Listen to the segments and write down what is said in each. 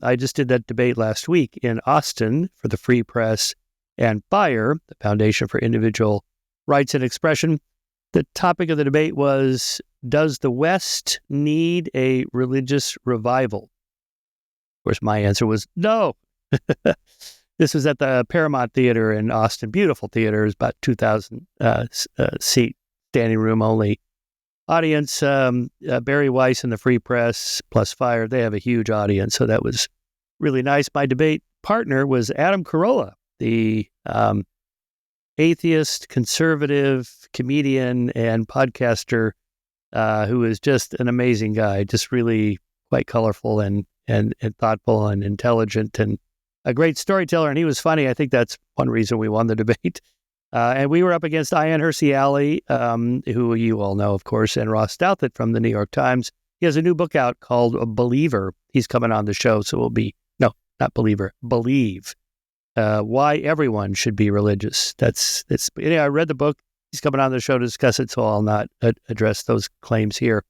I just did that debate last week in Austin for the Free Press and FIRE, the Foundation for Individual Rights and Expression. The topic of the debate was, does the West need a religious revival? Of course, my answer was no. This was at the Paramount Theater in Austin. Beautiful theater. It was about 2,000 seat, standing room only audience. Barry Weiss and the Free Press plus FIRE, they have a huge audience, so that was really nice. My debate partner was Adam Carolla, the atheist, conservative comedian and podcaster, who is just an amazing guy, just really quite colorful and thoughtful and intelligent and a great storyteller. And he was funny. I think that's one reason we won the debate. And we were up against Ayaan, Hirsi, who you all know, of course, and Ross Douthat from the New York Times. He has a new book out called Believer. He's coming on the show, so we'll be, no, not Believer, Believe. Why everyone should be religious. I read the book. He's coming on the show to discuss it, so I'll not address those claims here.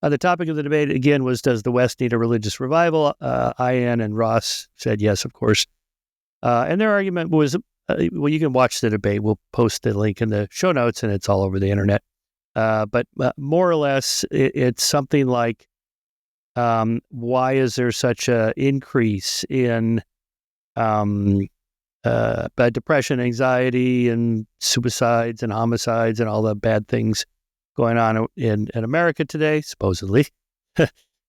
The topic of the debate, again, was, does the West need a religious revival? Ayaan and Ross said yes, of course. And their argument was, well, you can watch the debate. We'll post the link in the show notes, and it's all over the internet. But more or less, it's something like, why is there such an increase in depression, anxiety, and suicides and homicides and all the bad things going on in America today, supposedly?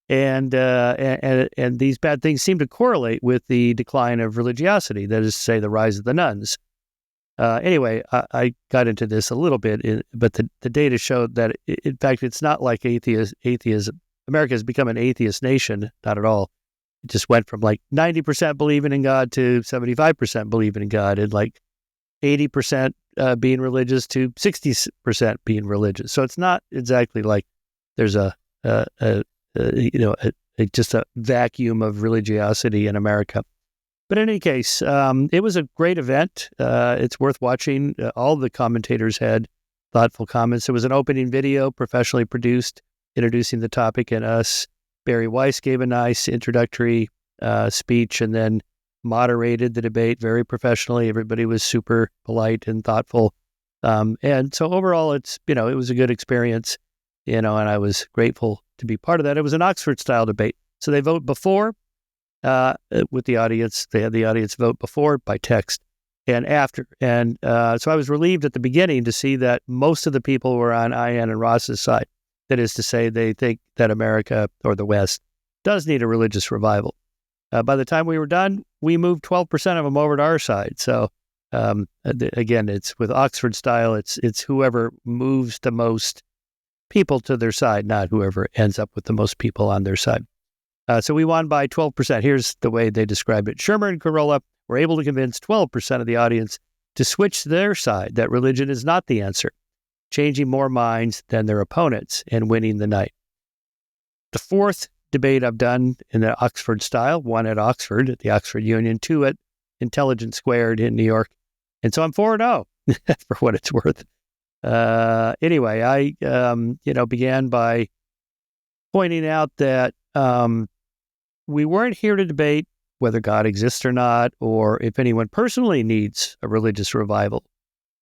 And these bad things seem to correlate with the decline of religiosity, that is to say, the rise of the nuns. Anyway, I got into this a little bit, but the data showed that, in fact, it's not like atheism. America has become an atheist nation, not at all. It just went from like 90% believing in God to 75% believing in God, and like 80% being religious to 60% being religious. So it's not exactly like there's just a vacuum of religiosity in America. But in any case, it was a great event. It's worth watching. All the commentators had thoughtful comments. There was an opening video, professionally produced, introducing the topic and us. Barry Weiss gave a nice introductory speech and then moderated the debate very professionally. Everybody was super polite and thoughtful. And so overall, it was a good experience, and I was grateful to be part of that. It was an Oxford-style debate. So they vote before with the audience. They had the audience vote before by text and after. And so I was relieved at the beginning to see that most of the people were on Ayaan and Ross's side. That is to say, they think that America or the West does need a religious revival. By the time we were done, we moved 12% of them over to our side. So again, it's with Oxford style. It's whoever moves the most people to their side, not whoever ends up with the most people on their side. So we won by 12%. Here's the way they described it. Shermer and Carolla were able to convince 12% of the audience to switch to their side, that religion is not the answer, changing more minds than their opponents and winning the night. The fourth debate I've done in the Oxford style, one at Oxford, at the Oxford Union, two at Intelligence Squared in New York. And so I'm 4-0 for what it's worth. Anyway, I began by pointing out that we weren't here to debate whether God exists or not, or if anyone personally needs a religious revival,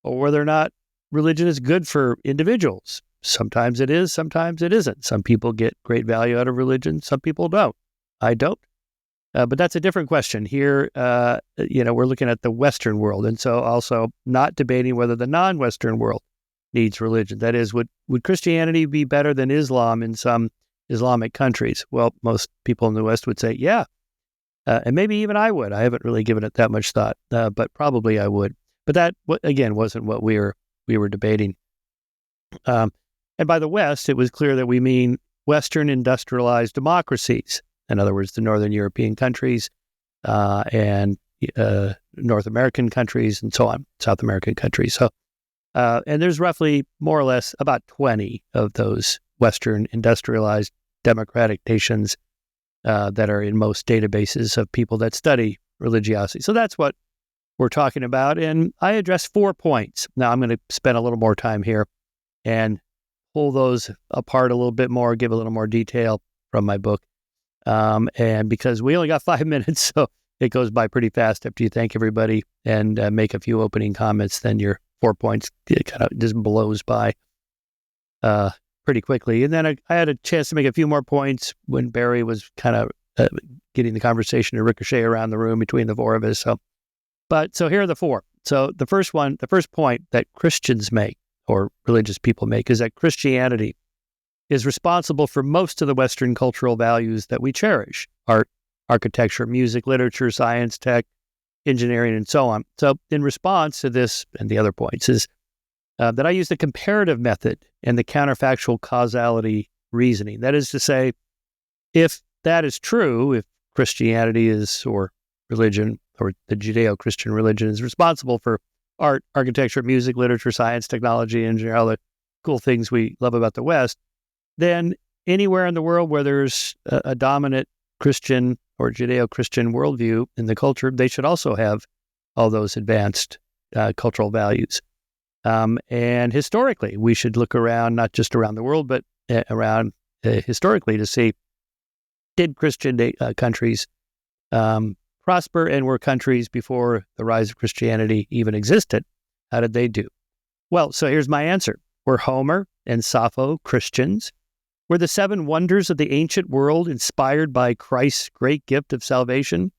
or whether or not religion is good for individuals. Sometimes it is, sometimes it isn't. Some people get great value out of religion, some people don't. I don't. But that's a different question. Here, we're looking at the Western world, and so also not debating whether the non-Western world needs religion. That is, would Christianity be better than Islam in some Islamic countries? Well, most people in the West would say, yeah. And maybe even I would. I haven't really given it that much thought, but probably I would. But that, again, wasn't what we were debating. And by the West, it was clear that we mean Western industrialized democracies. In other words, the Northern European countries and North American countries and so on, South American countries. So, and there's roughly more or less about 20 of those Western industrialized democratic nations that are in most databases of people that study religiosity. So that's what we're talking about. And I addressed 4 points. Now I'm going to spend a little more time here and pull those apart a little bit more, give a little more detail from my book. And because we only got 5 minutes, so it goes by pretty fast after you thank everybody and make a few opening comments, then your 4 points kind of just blows by pretty quickly. And then I had a chance to make a few more points when Barry was kind of getting the conversation to ricochet around the room between the four of us. So here are the four. So the first point that Christians make, or religious people make, is that Christianity is responsible for most of the Western cultural values that we cherish: art, architecture, music, literature, science, tech, engineering, and so on. So in response to this and the other points is that I use the comparative method and the counterfactual causality reasoning. That is to say, if that is true, if Christianity is, or religion, or the Judeo-Christian religion is responsible for art, architecture, music, literature, science, technology, engineering, all the cool things we love about the West, then anywhere in the world where there's a dominant Christian or Judeo-Christian worldview in the culture, they should also have all those advanced cultural values. And historically, we should look around, not just around the world, but around historically to see, did Christian countries prosper, and were countries before the rise of Christianity even existed? How did they do? Well, so here's my answer. Were Homer and Sappho Christians? Were the seven wonders of the ancient world inspired by Christ's great gift of salvation?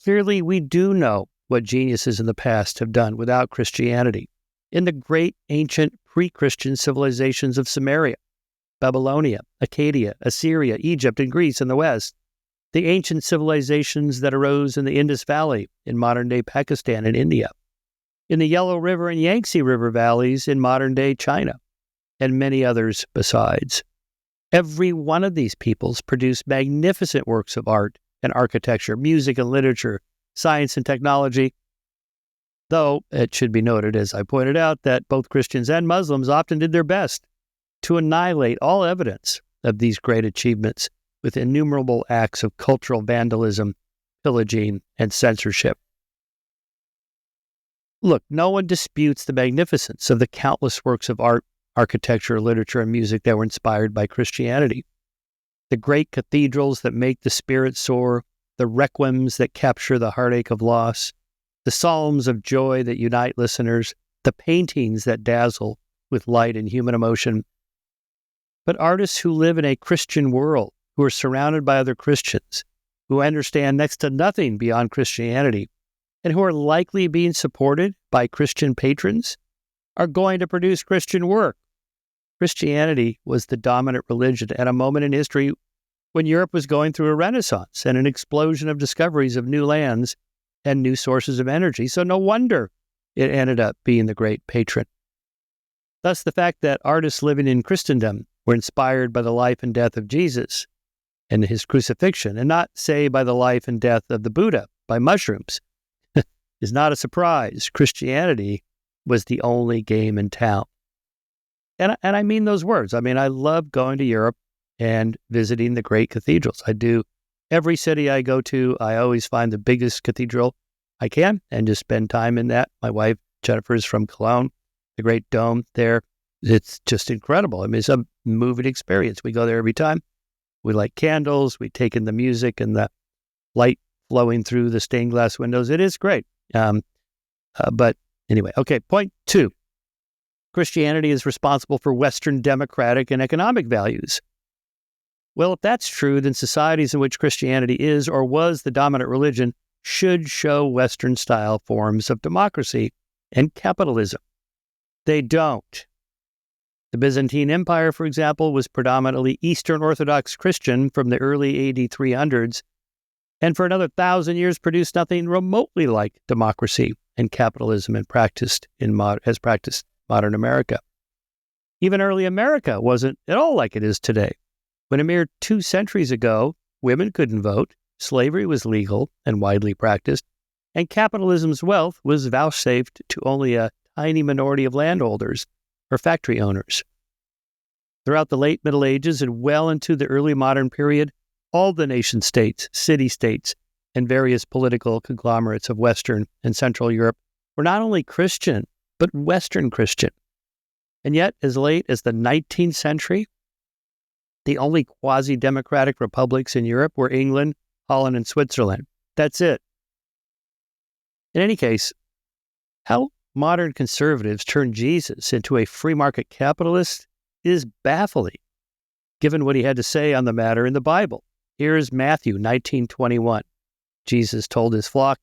Clearly, we do know what geniuses in the past have done without Christianity. In the great ancient pre-Christian civilizations of Sumeria, Babylonia, Acadia, Assyria, Egypt, and Greece in the West, the ancient civilizations that arose in the Indus Valley in modern-day Pakistan and India, in the Yellow River and Yangtze River valleys in modern-day China, and many others besides. Every one of these peoples produced magnificent works of art and architecture, music and literature, science and technology, though it should be noted, as I pointed out, that both Christians and Muslims often did their best to annihilate all evidence of these great achievements with innumerable acts of cultural vandalism, pillaging, and censorship. Look, no one disputes the magnificence of the countless works of art, architecture, literature, and music that were inspired by Christianity. The great cathedrals that make the spirit soar, the requiems that capture the heartache of loss, the psalms of joy that unite listeners, the paintings that dazzle with light and human emotion. But artists who live in a Christian world, who are surrounded by other Christians, who understand next to nothing beyond Christianity, and who are likely being supported by Christian patrons, are going to produce Christian work. Christianity was the dominant religion at a moment in history when Europe was going through a renaissance and an explosion of discoveries of new lands and new sources of energy. So no wonder it ended up being the great patron. Thus, the fact that artists living in Christendom were inspired by the life and death of Jesus and his crucifixion, and not, say, by the life and death of the Buddha by mushrooms, is not a surprise. Christianity was the only game in town. And I mean those words. I mean, I love going to Europe and visiting the great cathedrals. I do. Every city I go to, I always find the biggest cathedral I can and just spend time in that. My wife, Jennifer, is from Cologne, the Great Dome there. It's just incredible. I mean, it's a moving experience. We go there every time. We light candles. We take in the music and the light flowing through the stained glass windows. It is great. But anyway, okay, point 2. Christianity is responsible for Western democratic and economic values. Well, if that's true, then societies in which Christianity is or was the dominant religion should show Western-style forms of democracy and capitalism. They don't. The Byzantine Empire, for example, was predominantly Eastern Orthodox Christian from the early AD 300s, and for another 1,000 years produced nothing remotely like democracy and capitalism as practiced modern America. Even early America wasn't at all like it is today. When a mere 2 centuries ago, women couldn't vote, slavery was legal and widely practiced, and capitalism's wealth was vouchsafed to only a tiny minority of landholders or factory owners. Throughout the late Middle Ages and well into the early modern period, all the nation-states, city-states, and various political conglomerates of Western and Central Europe were not only Christian, but Western Christian. And yet, as late as the 19th century, The only quasi-democratic republics in Europe were England, Holland, and Switzerland. That's it. In any case, how modern conservatives turn Jesus into a free market capitalist is baffling, given what he had to say on the matter in the Bible. Here is Matthew 19:21. Jesus told his flock,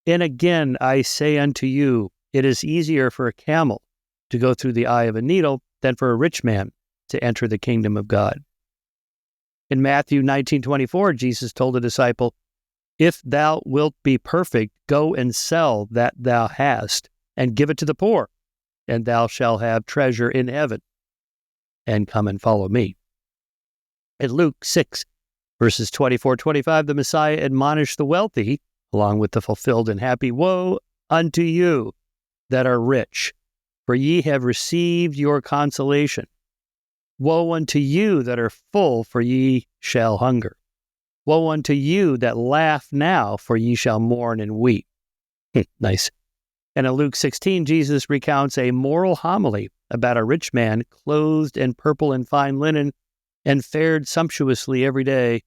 "And again I say unto you, it is easier for a camel to go through the eye of a needle than for a rich man to enter the kingdom of God." In Matthew 19:24, Jesus told a disciple, "If thou wilt be perfect, go and sell that thou hast, and give it to the poor, and thou shalt have treasure in heaven, and come and follow me." In Luke 6, verses 24-25, the Messiah admonished the wealthy, along with the fulfilled and happy, "Woe unto you that are rich, for ye have received your consolation. Woe unto you that are full, for ye shall hunger. Woe unto you that laugh now, for ye shall mourn and weep." Nice. And in Luke 16, Jesus recounts a moral homily about a rich man clothed in purple and fine linen and fared sumptuously every day,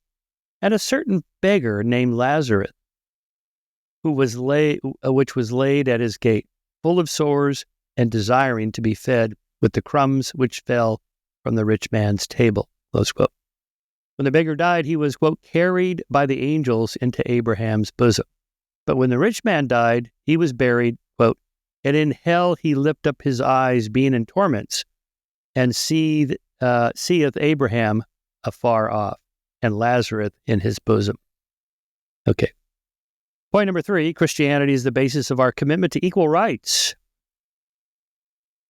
and a certain beggar named Lazarus, which was laid at his gate, full of sores and desiring to be fed with the crumbs which fell from the rich man's table. Close quote. When the beggar died, he was, quote, carried by the angels into Abraham's bosom. But when the rich man died, he was buried, quote, and in hell he lifted up his eyes, being in torments, and seeth Abraham afar off, and Lazarus in his bosom. Okay. Point number 3, Christianity is the basis of our commitment to equal rights.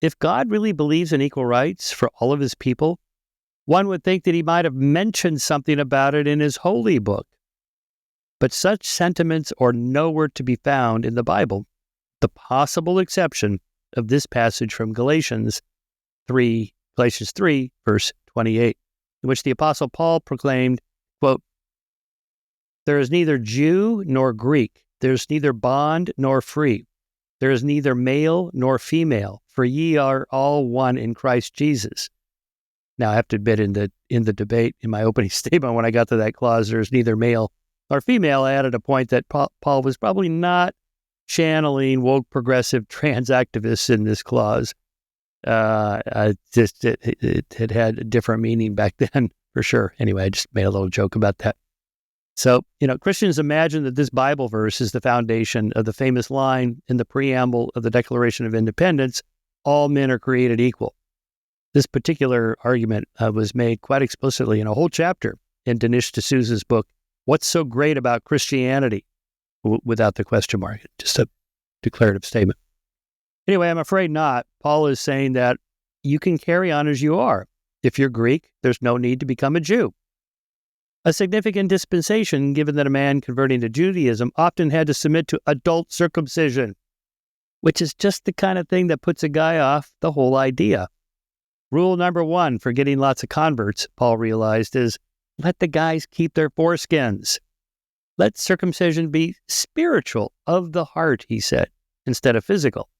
If God really believes in equal rights for all of his people, one would think that he might have mentioned something about it in his holy book. But such sentiments are nowhere to be found in the Bible, the possible exception of this passage from Galatians 3, verse 28, in which the Apostle Paul proclaimed, quote, "There is neither Jew nor Greek, there is neither bond nor free, there is neither male nor female, for ye are all one in Christ Jesus." Now, I have to admit, in the debate, in my opening statement, when I got to that clause, there's neither male nor female, I added a point that Paul was probably not channeling woke progressive trans activists in this clause. It had a different meaning back then, for sure. Anyway, I just made a little joke about that. So, Christians imagine that this Bible verse is the foundation of the famous line in the preamble of the Declaration of Independence, "All men are created equal." This particular argument was made quite explicitly in a whole chapter in Dinesh D'Souza's book, "What's So Great About Christianity?" Without the question mark, just a declarative statement. Anyway, I'm afraid not. Paul is saying that you can carry on as you are. If you're Greek, there's no need to become a Jew. A significant dispensation, given that a man converting to Judaism often had to submit to adult circumcision, which is just the kind of thing that puts a guy off the whole idea. Rule number 1 for getting lots of converts, Paul realized, is let the guys keep their foreskins. Let circumcision be spiritual, of the heart, he said, instead of physical.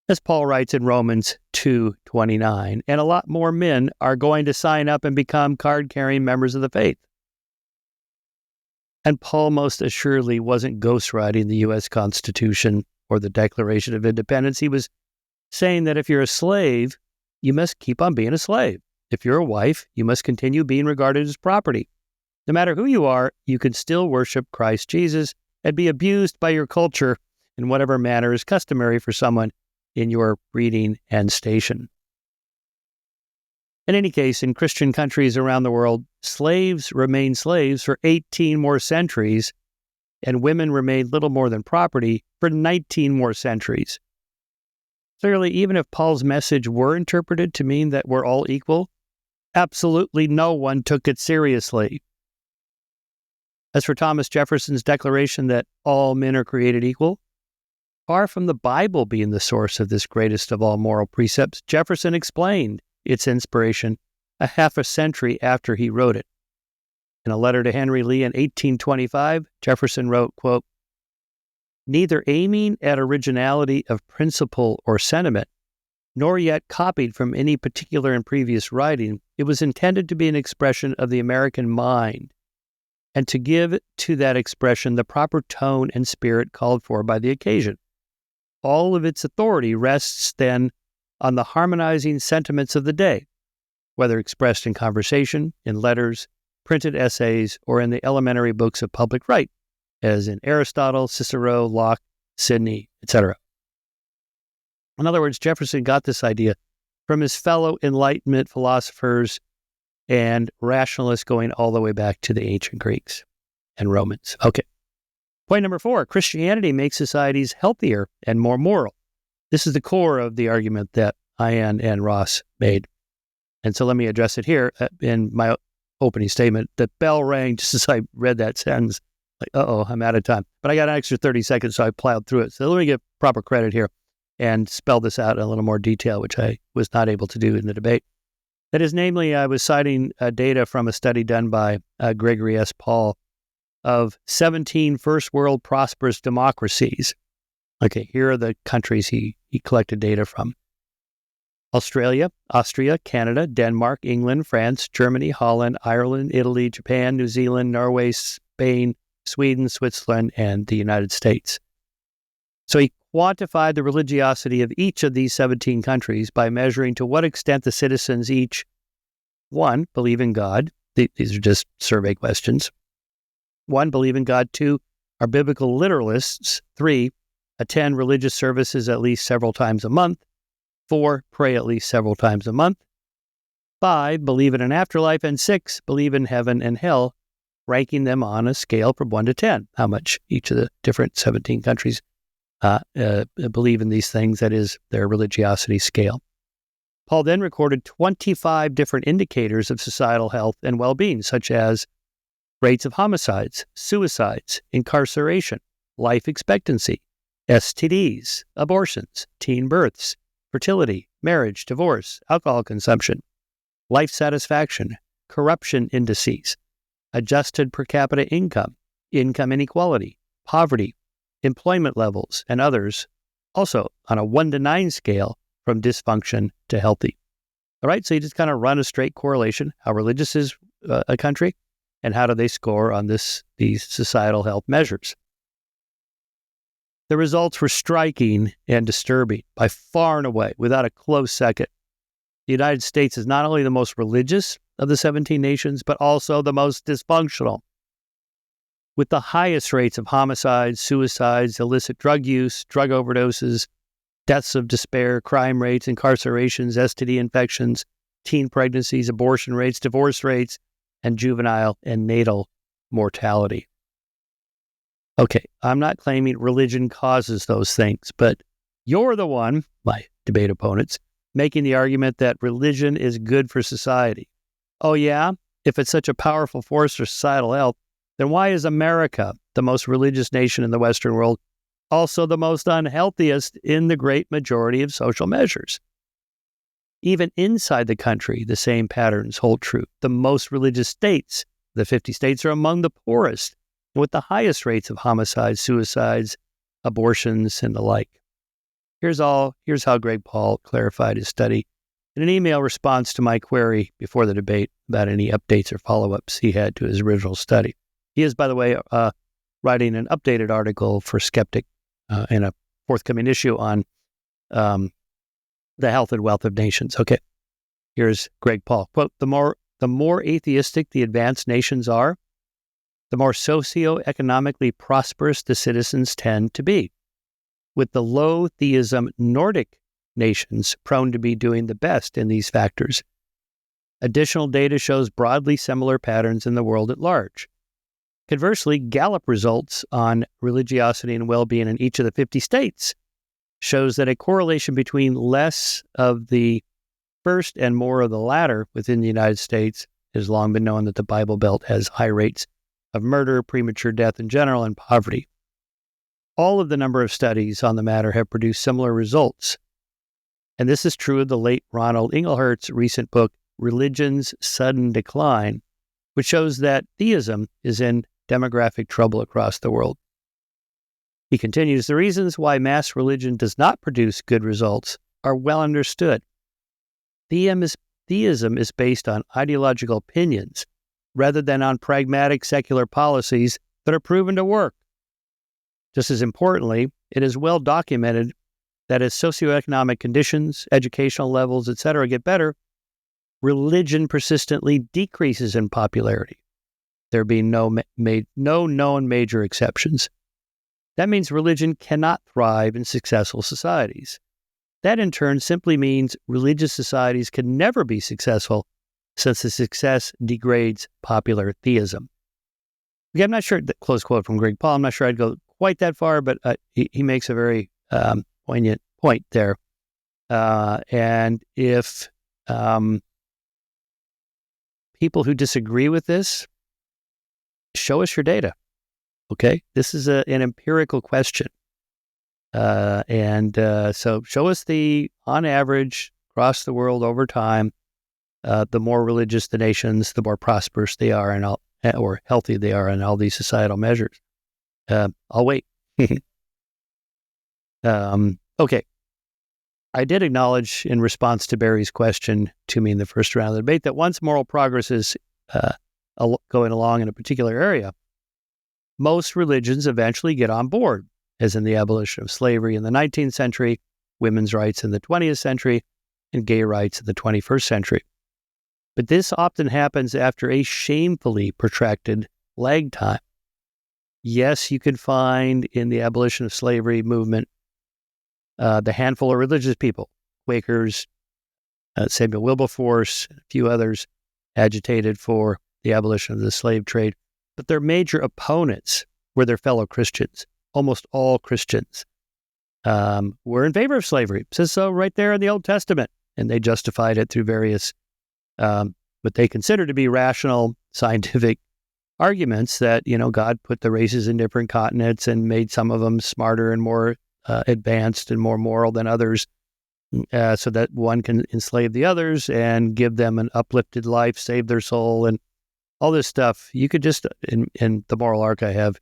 As Paul writes in Romans 2:29, and a lot more men are going to sign up and become card-carrying members of the faith. And Paul most assuredly wasn't ghostwriting the U.S. Constitution or the Declaration of Independence. He was saying that if you're a slave, you must keep on being a slave. If you're a wife, you must continue being regarded as property. No matter who you are, you can still worship Christ Jesus and be abused by your culture in whatever manner is customary for someone in your breeding and station. In any case, in Christian countries around the world, slaves remained slaves for 18 more centuries, and women remained little more than property for 19 more centuries. Clearly, even if Paul's message were interpreted to mean that we're all equal, absolutely no one took it seriously. As for Thomas Jefferson's declaration that all men are created equal, far from the Bible being the source of this greatest of all moral precepts, Jefferson explained its inspiration a half a century after he wrote it. In a letter to Henry Lee in 1825, Jefferson wrote, quote, "Neither aiming at originality of principle or sentiment, nor yet copied from any particular and previous writing, It was intended to be an expression of the American mind and to give to that expression the proper tone and spirit called for by the occasion. All of its authority rests then on the harmonizing sentiments of the day, whether expressed in conversation, in letters, printed essays, or in the elementary books of public right, as in Aristotle, Cicero, Locke, Sidney, etc. In other words, Jefferson got this idea from his fellow Enlightenment philosophers and rationalists going all the way back to the ancient Greeks and Romans. Okay. Point number 4, Christianity makes societies healthier and more moral. This is the core of the argument that Ayaan and Ross made. And so let me address it here in my opening statement. The bell rang just as I read that sentence. Like, I'm out of time. But I got an extra 30 seconds, so I plowed through it. So let me give proper credit here and spell this out in a little more detail, which I was not able to do in the debate. That is, namely, I was citing data from a study done by Gregory S. Paul of 17 first world prosperous democracies. Okay, here are the countries he collected data from. Australia, Austria, Canada, Denmark, England, France, Germany, Holland, Ireland, Italy, Japan, New Zealand, Norway, Spain, Sweden, Switzerland, and the United States. So he quantified the religiosity of each of these 17 countries by measuring to what extent the citizens each, 1, believe in God. These are just survey questions. 1, believe in God. 2, are biblical literalists. 3, attend religious services at least several times a month. 4, pray at least several times a month. 5, believe in an afterlife. And 6, believe in heaven and hell, ranking them on a scale from 1 to 10, how much each of the different 17 countries believe in these things, that is, their religiosity scale. Paul then recorded 25 different indicators of societal health and well-being, such as rates of homicides, suicides, incarceration, life expectancy, STDs, abortions, teen births, fertility, marriage, divorce, alcohol consumption, life satisfaction, corruption indices, adjusted per capita income, income inequality, poverty, employment levels, and others, also on a 1 to 9 scale from dysfunction to healthy. All right, so you just kind of run a straight correlation. How religious is a country, and how do they score on these societal health measures? The results were striking and disturbing by far and away, without a close second. The United States is not only the most religious of the 17 nations, but also the most dysfunctional, with the highest rates of homicides, suicides, illicit drug use, drug overdoses, deaths of despair, crime rates, incarcerations, STD infections, teen pregnancies, abortion rates, divorce rates, and juvenile and natal mortality. Okay, I'm not claiming religion causes those things, but you're the one, my debate opponents, making the argument that religion is good for society. Oh yeah? If it's such a powerful force for societal health, then why is America, the most religious nation in the Western world, also the most unhealthiest in the great majority of social measures? Even inside the country, the same patterns hold true. The most religious states, the 50 states, are among the poorest, with the highest rates of homicides, suicides, abortions, and the like. Here's how Greg Paul clarified his study in an email response to my query before the debate about any updates or follow-ups he had to his original study. He is, by the way, writing an updated article for Skeptic in a forthcoming issue on the health and wealth of nations. Okay, here's Greg Paul. Quote, the more atheistic the advanced nations are, the more socioeconomically prosperous the citizens tend to be, with the low theism Nordic nations prone to be doing the best in these factors. Additional data shows broadly similar patterns in the world at large. Conversely, Gallup results on religiosity and well-being in each of the 50 states shows that a correlation between less of the first and more of the latter within the United States. It has long been known that the Bible Belt has high rates of murder, premature death in general, and poverty. All of the number of studies on the matter have produced similar results. And this is true of the late Ronald Inglehert's recent book, Religion's Sudden Decline, which shows that theism is in demographic trouble across the world. He continues, the reasons why mass religion does not produce good results are well understood. Theism theism is based on ideological opinions rather than on pragmatic secular policies that are proven to work. Just as importantly, it is well documented that as socioeconomic conditions, educational levels, etc., get better, religion persistently decreases in popularity, there being no known major exceptions. That means religion cannot thrive in successful societies. That in turn simply means religious societies can never be successful since the success degrades popular theism. Okay, I'm not sure, close quote from Greg Paul, I'm not sure I'd go quite that far, but he makes a very poignant point there. And if people who disagree with this, show us your data, okay? This is an empirical question. So show us on average, across the world over time, the more religious the nations, the more prosperous they are or healthy they are in all these societal measures. I'll wait. Okay. I did acknowledge in response to Barry's question to me in the first round of the debate that once moral progress is going along in a particular area, most religions eventually get on board, as in the abolition of slavery in the 19th century, women's rights in the 20th century, and gay rights in the 21st century. But this often happens after a shamefully protracted lag time. Yes, you can find in the abolition of slavery movement the handful of religious people, Quakers, Samuel Wilberforce, and a few others, agitated for the abolition of the slave trade. But their major opponents were their fellow Christians. Almost all Christians were in favor of slavery. It says so right there in the Old Testament. And they justified it through various what they consider to be rational scientific arguments that, God put the races in different continents and made some of them smarter and more advanced and more moral than others, so that one can enslave the others and give them an uplifted life, save their soul, and all this stuff. You could just, in the Moral Arc, I have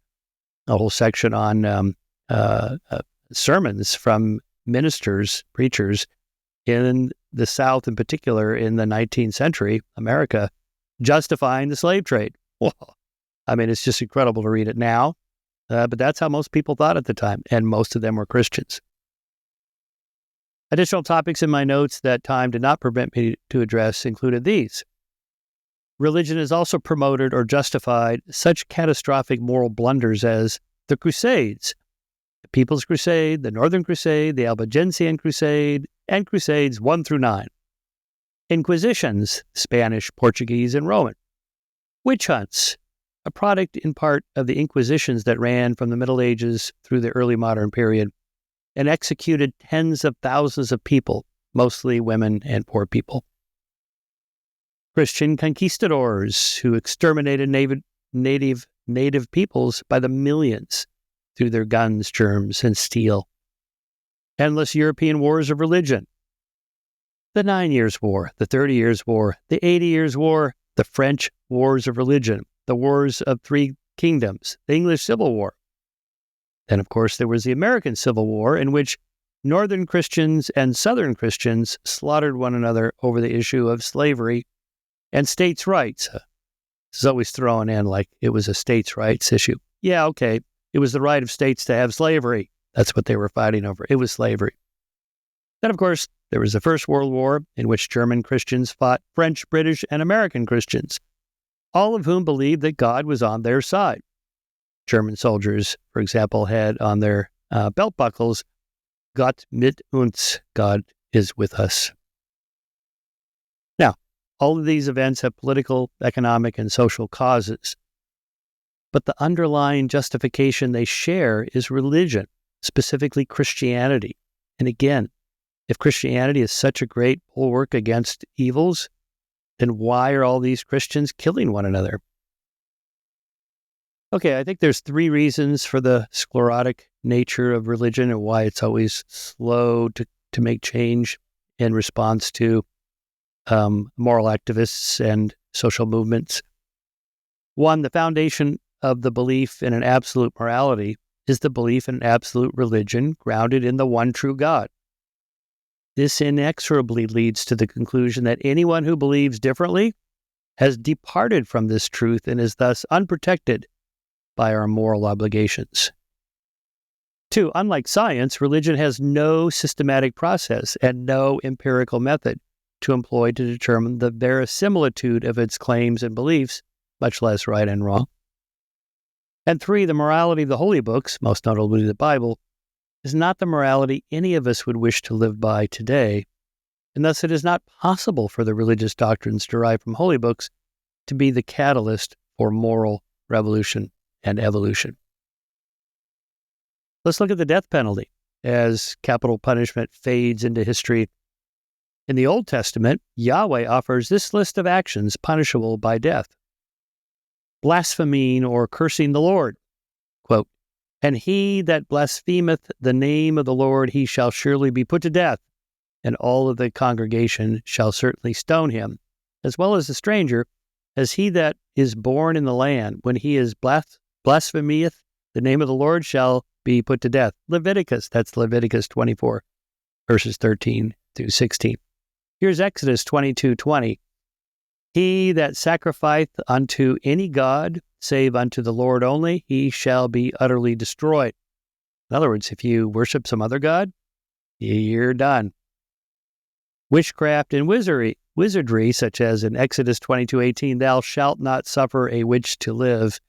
a whole section on sermons from ministers, preachers in the South in particular in the 19th century, America, justifying the slave trade. Well, I mean, it's just incredible to read it now, but that's how most people thought at the time, and most of them were Christians. Additional topics in my notes that time did not permit me to address included these. Religion has also promoted or justified such catastrophic moral blunders as the Crusades, the People's Crusade, the Northern Crusade, the Albigensian Crusade, and Crusades 1 through 9. Inquisitions, Spanish, Portuguese, and Roman. Witch hunts, a product in part of the Inquisitions that ran from the Middle Ages through the early modern period and executed tens of thousands of people, mostly women and poor people. Christian conquistadors who exterminated native peoples by the millions through their guns, germs, and steel. Endless European wars of religion. The 9 Years' War, the 30 Years' War, the 80 Years' War, the French Wars of Religion, the Wars of Three Kingdoms, the English Civil War. Then, of course, there was the American Civil War, in which Northern Christians and Southern Christians slaughtered one another over the issue of slavery and states' rights. This is always thrown in like it was a states' rights issue. Yeah, okay. It was the right of states to have slavery. That's what they were fighting over. It was slavery. Then, of course, there was the First World War, in which German Christians fought French, British, and American Christians, all of whom believed that God was on their side. German soldiers, for example, had on their belt buckles, Gott mit uns, God is with us. Now, all of these events have political, economic, and social causes, but the underlying justification they share is religion, specifically Christianity. And again, if Christianity is such a great bulwark against evils, then why are all these Christians killing one another? Okay, I think there's 3 reasons for the sclerotic nature of religion and why it's always slow to make change in response to moral activists and social movements. 1, the foundation of the belief in an absolute morality is the belief in an absolute religion grounded in the one true God. this inexorably leads to the conclusion that anyone who believes differently has departed from this truth and is thus unprotected by our moral obligations. 2, unlike science, religion has no systematic process and no empirical method to employ to determine the verisimilitude of its claims and beliefs, much less right and wrong. And 3, the morality of the holy books, most notably the Bible, is not the morality any of us would wish to live by today, and thus it is not possible for the religious doctrines derived from holy books to be the catalyst for moral revolution and evolution. Let's look at the death penalty as capital punishment fades into history. In the Old Testament, Yahweh offers this list of actions punishable by death. Blaspheming or cursing the Lord. Quote, "And he that blasphemeth the name of the Lord, he shall surely be put to death, and all of the congregation shall certainly stone him, as well as the stranger, as he that is born in the land, when he is blasphemeth the name of the Lord, shall be put to death." Leviticus, that's Leviticus 24, verses 13 through 16. Here's Exodus 22:20. "He that sacrificeth unto any god, save unto the Lord only, he shall be utterly destroyed." In other words, if you worship some other god, you're done. Witchcraft and wizardry, such as in Exodus 22:18, "Thou shalt not suffer a witch to live."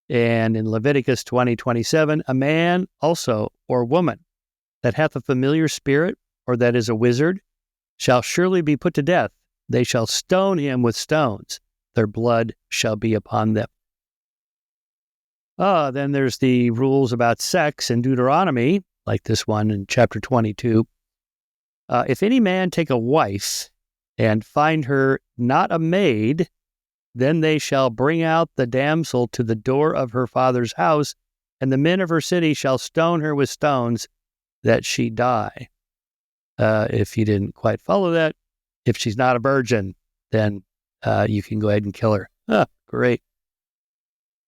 And in Leviticus 20:27, "A man also or woman that hath a familiar spirit, or that is a wizard, shall surely be put to death. They shall stone him with stones. Their blood shall be upon them." Then there's the rules about sex in Deuteronomy, like this one in chapter 22. "If any man take a wife and find her not a maid, then they shall bring out the damsel to the door of her father's house, and the men of her city shall stone her with stones, that she die." If you didn't quite follow that, if she's not a virgin, then you can go ahead and kill her. Great.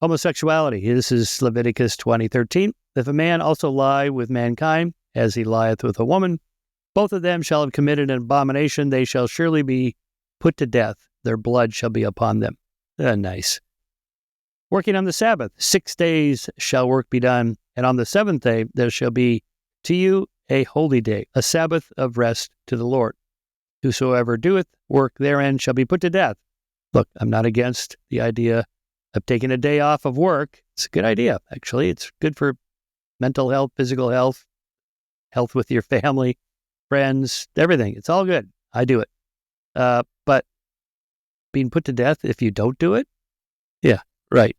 Homosexuality. This is Leviticus 20:13. "If a man also lie with mankind, as he lieth with a woman, both of them shall have committed an abomination. They shall surely be put to death. Their blood shall be upon them." Nice. Working on the Sabbath. 6 days shall work be done, and on the 7th day there shall be to you a holy day, a Sabbath of rest to the Lord. "Whosoever doeth work therein shall be put to death." Look, I'm not against the idea of taking a day off of work. It's a good idea, actually. It's good for mental health, physical health, health with your family, friends, everything. It's all good. I do it. But being put to death if you don't do it? Yeah, right.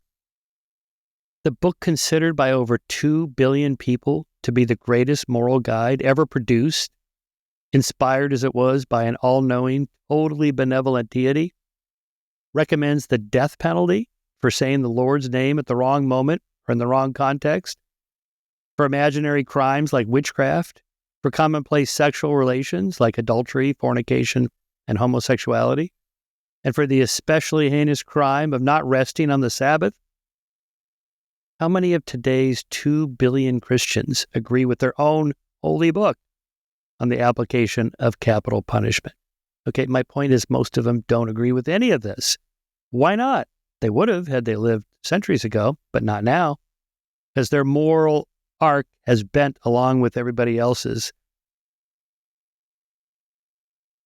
The book considered by over 2 billion people to be the greatest moral guide ever produced, inspired as it was by an all-knowing, totally benevolent deity, recommends the death penalty for saying the Lord's name at the wrong moment or in the wrong context, for imaginary crimes like witchcraft, for commonplace sexual relations like adultery, fornication, and homosexuality, and for the especially heinous crime of not resting on the Sabbath. How many of today's 2 billion Christians agree with their own holy book on the application of capital punishment? Okay, my point is most of them don't agree with any of this. Why not? They would have had they lived centuries ago, but not now, because their moral arc has bent along with everybody else's.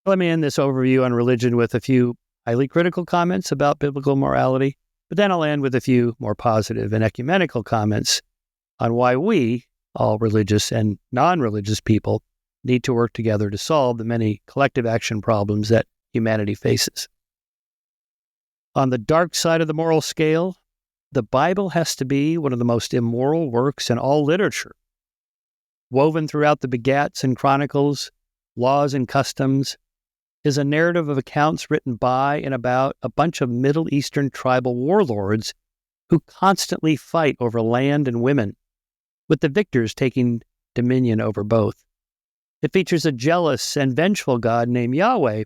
Let me end this overview on religion with a few highly critical comments about biblical morality, but then I'll end with a few more positive and ecumenical comments on why we, all religious and non-religious people, need to work together to solve the many collective action problems that humanity faces. On the dark side of the moral scale, the Bible has to be one of the most immoral works in all literature. Woven throughout the Begats and Chronicles, Laws and Customs, is a narrative of accounts written by and about a bunch of Middle Eastern tribal warlords who constantly fight over land and women, with the victors taking dominion over both. It features a jealous and vengeful God named Yahweh,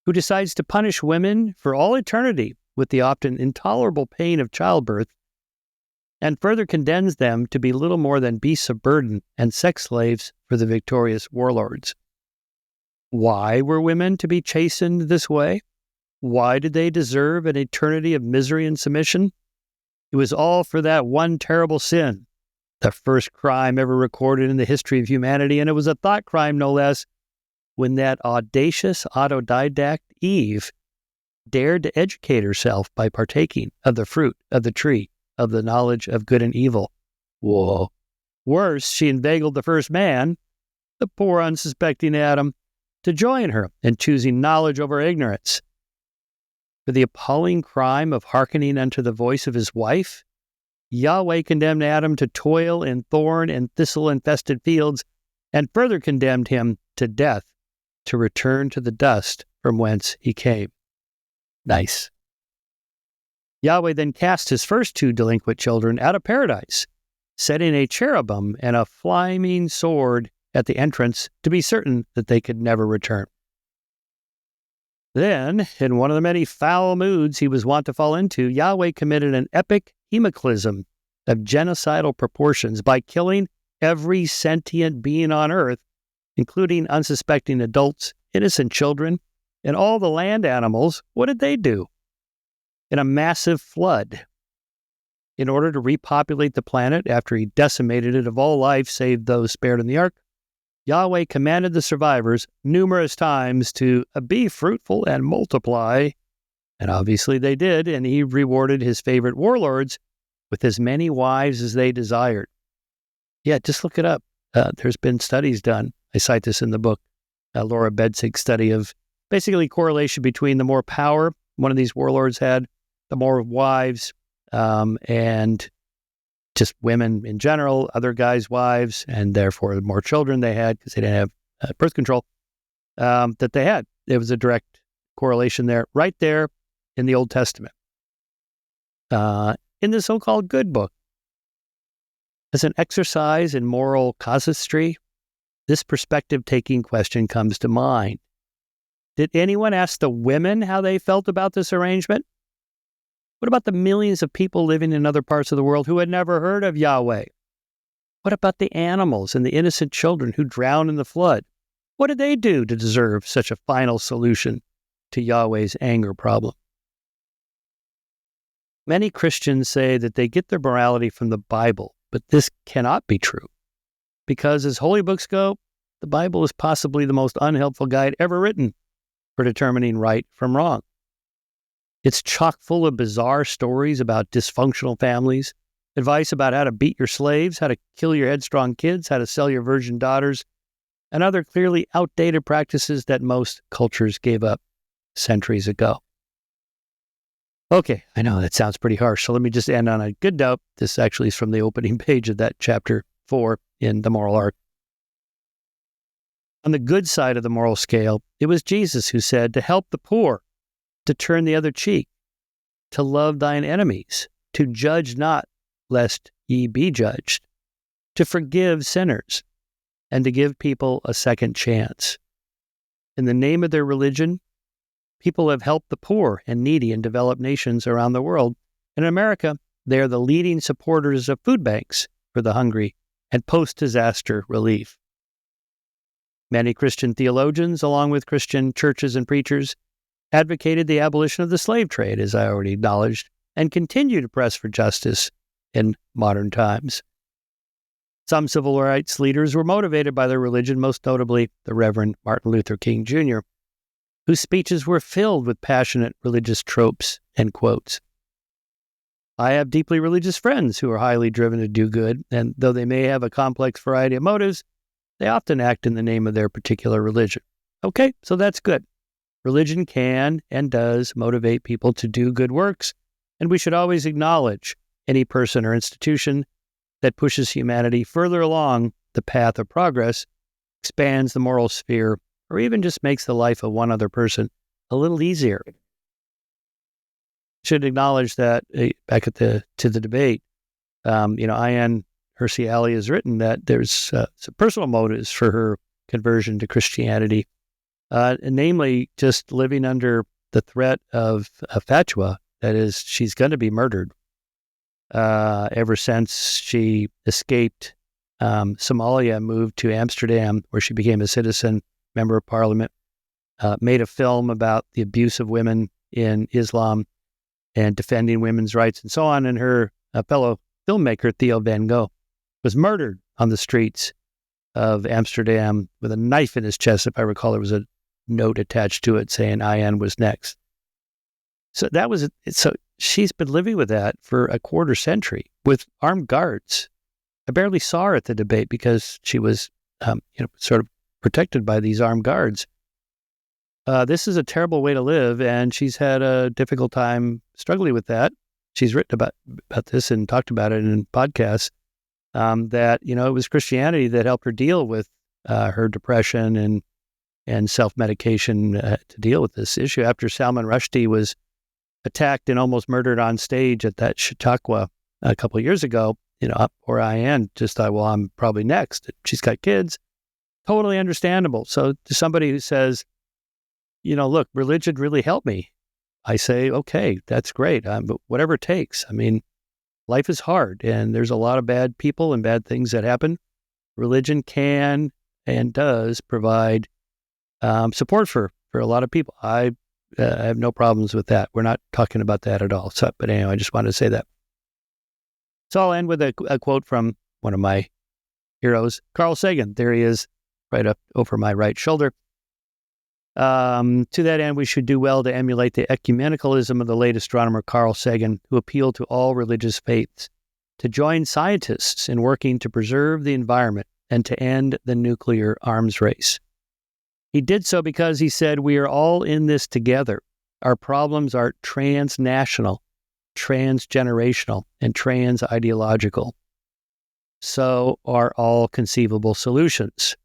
who decides to punish women for all eternity with the often intolerable pain of childbirth, and further condemns them to be little more than beasts of burden and sex slaves for the victorious warlords. Why were women to be chastened this way? Why did they deserve an eternity of misery and submission? It was all for that one terrible sin, the first crime ever recorded in the history of humanity, and it was a thought crime, no less, when that audacious autodidact Eve dared to educate herself by partaking of the fruit of the tree of the knowledge of good and evil. Whoa. Worse, she inveigled the first man, the poor unsuspecting Adam, to join her in choosing knowledge over ignorance. For the appalling crime of hearkening unto the voice of his wife, Yahweh condemned Adam to toil in thorn and thistle-infested fields, and further condemned him to death, to return to the dust from whence he came. Nice. Yahweh then cast his first two delinquent children out of paradise, setting a cherubim and a flaming sword at the entrance to be certain that they could never return. Then, in one of the many foul moods he was wont to fall into, Yahweh committed an epic hemoclysm of genocidal proportions by killing every sentient being on earth, including unsuspecting adults, innocent children, and all the land animals. What did they do? In a massive flood, in order to repopulate the planet after he decimated it of all life save those spared in the ark, Yahweh commanded the survivors numerous times to be fruitful and multiply, and obviously they did, and he rewarded his favorite warlords with as many wives as they desired. Yeah, just look it up. There's been studies done. I cite this in the book, Laura Bedsig's study of basically correlation between the more power one of these warlords had, the more wives, and just women in general, other guys' wives, and therefore the more children they had because they didn't have birth control, that they had. There was a direct correlation there, right there in the Old Testament. In the so-called good book. As an exercise in moral casuistry, this perspective-taking question comes to mind. Did anyone ask the women how they felt about this arrangement? What about the millions of people living in other parts of the world who had never heard of Yahweh? What about the animals and the innocent children who drowned in the flood? What did they do to deserve such a final solution to Yahweh's anger problem? Many Christians say that they get their morality from the Bible, but this cannot be true. Because as holy books go, the Bible is possibly the most unhelpful guide ever written for determining right from wrong. It's chock full of bizarre stories about dysfunctional families, advice about how to beat your slaves, how to kill your headstrong kids, how to sell your virgin daughters, and other clearly outdated practices that most cultures gave up centuries ago. Okay, I know that sounds pretty harsh, so let me just end on a good note. This actually is from the opening page of that chapter 4 in the Moral Arc. On the good side of the moral scale, it was Jesus who said to help the poor, to turn the other cheek, to love thine enemies, to judge not, lest ye be judged, to forgive sinners, and to give people a second chance. In the name of their religion, people have helped the poor and needy in developed nations around the world. In America, they are the leading supporters of food banks for the hungry and post-disaster relief. Many Christian theologians, along with Christian churches and preachers, advocated the abolition of the slave trade, as I already acknowledged, and continue to press for justice in modern times. Some civil rights leaders were motivated by their religion, most notably the Reverend Martin Luther King Jr., whose speeches were filled with passionate religious tropes and quotes. I have deeply religious friends who are highly driven to do good, and though they may have a complex variety of motives, they often act in the name of their particular religion. Okay, so that's good. Religion can and does motivate people to do good works, and we should always acknowledge any person or institution that pushes humanity further along the path of progress, expands the moral sphere, or even just makes the life of one other person a little easier. Should acknowledge that back to the debate, Ayaan Hirsi Ali has written that there's some personal motives for her conversion to Christianity, namely just living under the threat of a fatwa, that is, she's going to be murdered. Ever since she escaped Somalia, moved to Amsterdam, where she became a citizen, member of parliament, made a film about the abuse of women in Islam and defending women's rights and so on. And her fellow filmmaker, Theo van Gogh, was murdered on the streets of Amsterdam with a knife in his chest. If I recall, there was a note attached to it saying Ayaan was next. So she's been living with that for a quarter century with armed guards. I barely saw her at the debate because she was, sort of protected by these armed guards. This is a terrible way to live, and she's had a difficult time struggling with that. She's written about this and talked about it in podcasts, that, it was Christianity that helped her deal with her depression and self-medication to deal with this issue. After Salman Rushdie was attacked and almost murdered on stage at that Chautauqua a couple of years ago, or Ayaan just thought, well, I'm probably next. She's got kids. Totally understandable. So to somebody who says, look, religion really helped me, I say, okay, that's great. But whatever it takes. I mean, life is hard and there's a lot of bad people and bad things that happen. Religion can and does provide support for a lot of people. I have no problems with that. We're not talking about that at all. So, but anyway, I just wanted to say that. So I'll end with a quote from one of my heroes, Carl Sagan. There he is, right up over my right shoulder. To that end, we should do well to emulate the ecumenicalism of the late astronomer Carl Sagan, who appealed to all religious faiths to join scientists in working to preserve the environment and to end the nuclear arms race. He did so because he said, we are all in this together. Our problems are transnational, transgenerational, and trans-ideological. So are all conceivable solutions.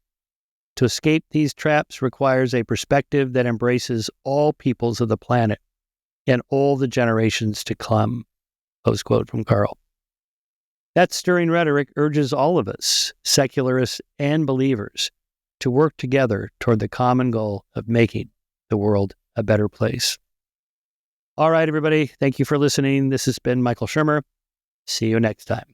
To escape these traps requires a perspective that embraces all peoples of the planet and all the generations to come. Post quote from Carl. That stirring rhetoric urges all of us, secularists and believers, to work together toward the common goal of making the world a better place. All right, everybody. Thank you for listening. This has been Michael Shermer. See you next time.